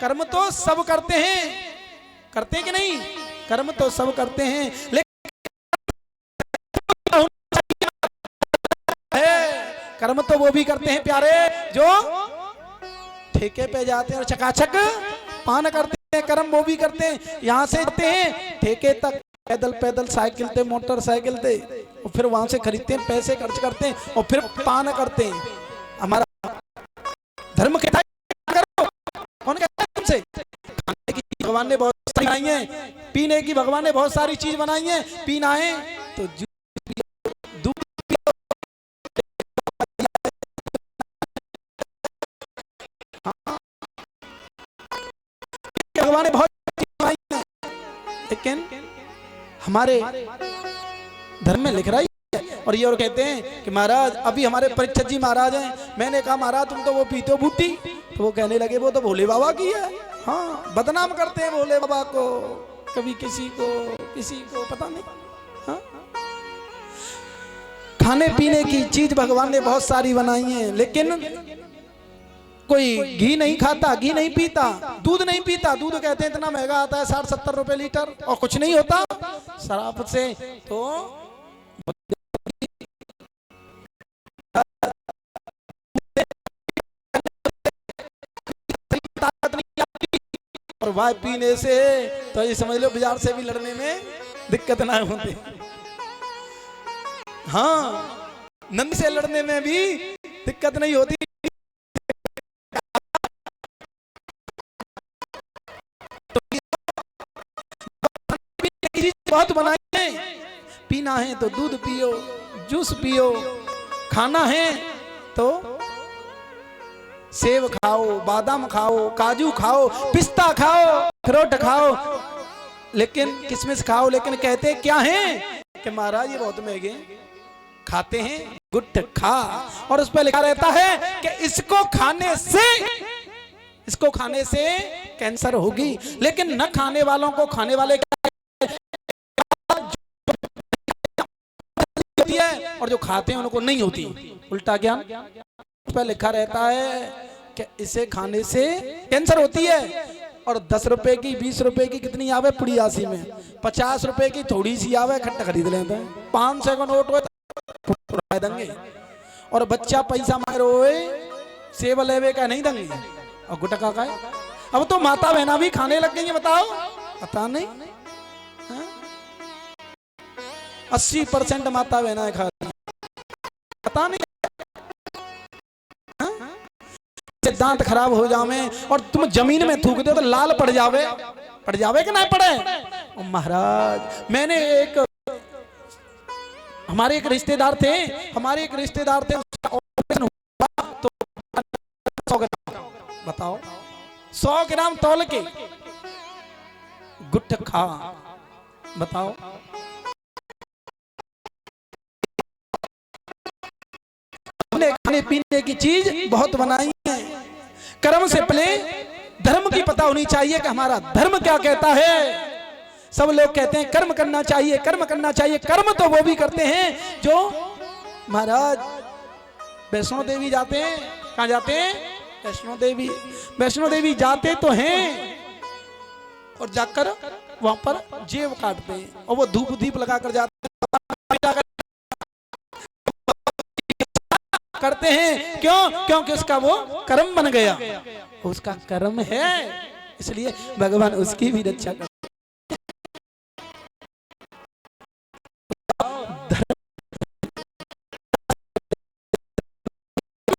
कर्म तो सब करते हैं कि नहीं? कर्म तो सब करते हैं, लेकिन कर्म तो वो भी करते हैं प्यारे जो ठेके पे जाते हैं और चकाचक पान करते हैं। कर्म वो भी करते हैं, यहाँ से जाते हैं ठेके तक पैदल पैदल, साइकिल से, मोटरसाइकिल से, और फिर वहां से खरीदते हैं, पैसे खर्च करते हैं और फिर पान करते हैं। हमारा धर्म कहता है करो, कौन कहता है तुमसे? खाने की भगवान ने बहुत सारी बनाई है, पीने की भगवान ने बहुत सारी चीज बनाई है। पीना है तो दूध पियो, भगवान ने बहुत चीज बनाई है, लेकिन हमारे धर्म में लिख रहा है। और ये और कहते हैं कि महाराज, अभी हमारे परीक्षित जी महाराज हैं, मैंने कहा महाराज तुम तो वो पीते हो बूटी, तो वो कहने लगे वो तो भोले बाबा की है। हाँ, बदनाम करते हैं भोले बाबा को, कभी किसी को पता नहीं। हाँ? खाने पीने की चीज भगवान ने बहुत सारी बनाई है, लेकिन कोई घी नहीं खाता, घी नहीं पीता, दूध नहीं पीता। दूध कहते हैं इतना महंगा आता है, 60-70 रुपए लीटर, और कुछ नहीं होता शराब से। तो ताकत नहीं आती, और वाह पीने से तो ये समझ लो बाजार से भी लड़ने में दिक्कत ना होती। हाँ, नंद से लड़ने में भी दिक्कत नहीं होती। बहुत बनाए हैं, पीना है तो दूध पियो, जूस पियो, खाना है तो सेब खाओ, बादाम खाओ, काजू खाओ, पिस्ता खाओ, अखरोट खाओ, लेकिन किशमिश खाओ। लेकिन कहते क्या हैं कि महाराज ये बहुत महंगे, खाते हैं गुटखा, और उस पर लिखा रहता है कि इसको खाने से कैंसर होगी, लेकिन न खाने वालों को खाने वाले है, और जो खाते हैं उनको नहीं होती। उल्टा ज्ञान उस पर लिखा रहता है कि इसे खाने से कैंसर होती है। और 10 रुपए की, 20 रुपए की कितनी आवे पुड़ियासी में, 50 रुपए की थोड़ी सी आवे, खट्टा खरीद लेते हैं। 500 का नोट हो देंगे, और बच्चा पैसा मांग रोए, सेब लेवे का नहीं देंगे, और गुटखा का है। अब तो माता बहना भी खाने लग गई है, बताओ, पता नहीं। 80% माता बहना है खा रही, पता नहीं। दांत खराब हो जावे और तुम जमीन में थूक दो तो लाल पड़ जावे कि ना पड़े। महाराज, मैंने हमारे एक रिश्तेदार थे, उसका ऑपरेशन हुआ तो 100 ग्राम, बताओ 100 ग्राम तौल के गुटखा, बताओ। खाने पीने की चीज बहुत बनाई है। कर्म से पहले धर्म की पता होनी चाहिए कि हमारा धर्म क्या कहता है। सब लोग कहते हैं कर्म करना चाहिए, कर्म करना चाहिए। कर्म तो वो भी करते हैं जो महाराज वैष्णो देवी जाते हैं। कहाँ जाते हैं? वैष्णो देवी जाते तो हैं, और जाकर वहां पर जेब काटते हैं, और वो धूप दीप लगाकर जाते हैं, करते हैं। क्यों? क्योंकि उसका वो कर्म बन गया, उसका कर्म है, इसलिए भगवान उसकी भी रक्षा करते।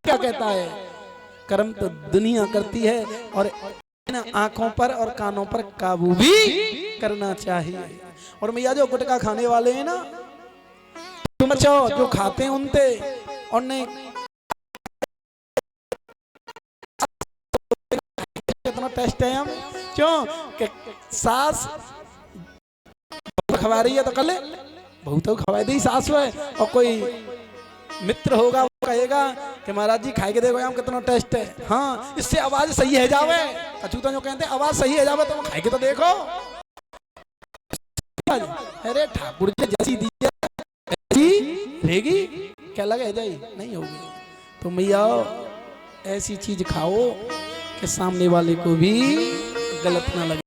क्या कहता है? कर्म तो दुनिया करती है, और आंखों पर और कानों पर काबू भी करना चाहिए। और मैया जो गुटखा खाने वाले हैं ना, तुम जो खाते हैं उनते, और नहीं कितना टेस्ट है हम, क्यों कि सास खवा रही है तो कल बहुत खवा दी सास है, और कोई मित्र होगा वो कहेगा कि महाराज जी खाए के देखो हम कितना टेस्ट है। हाँ, इससे आवाज सही है जावे, अछूता जो कहते हैं आवाज सही है जावे, तो खाए के तो देखो। अरे ठाकुर जी जैसी दी रहेगी, क्या लगे जाई नहीं होगी। तो मैया ऐसी चीज खाओ कि सामने वाले को भी गलत ना लगे।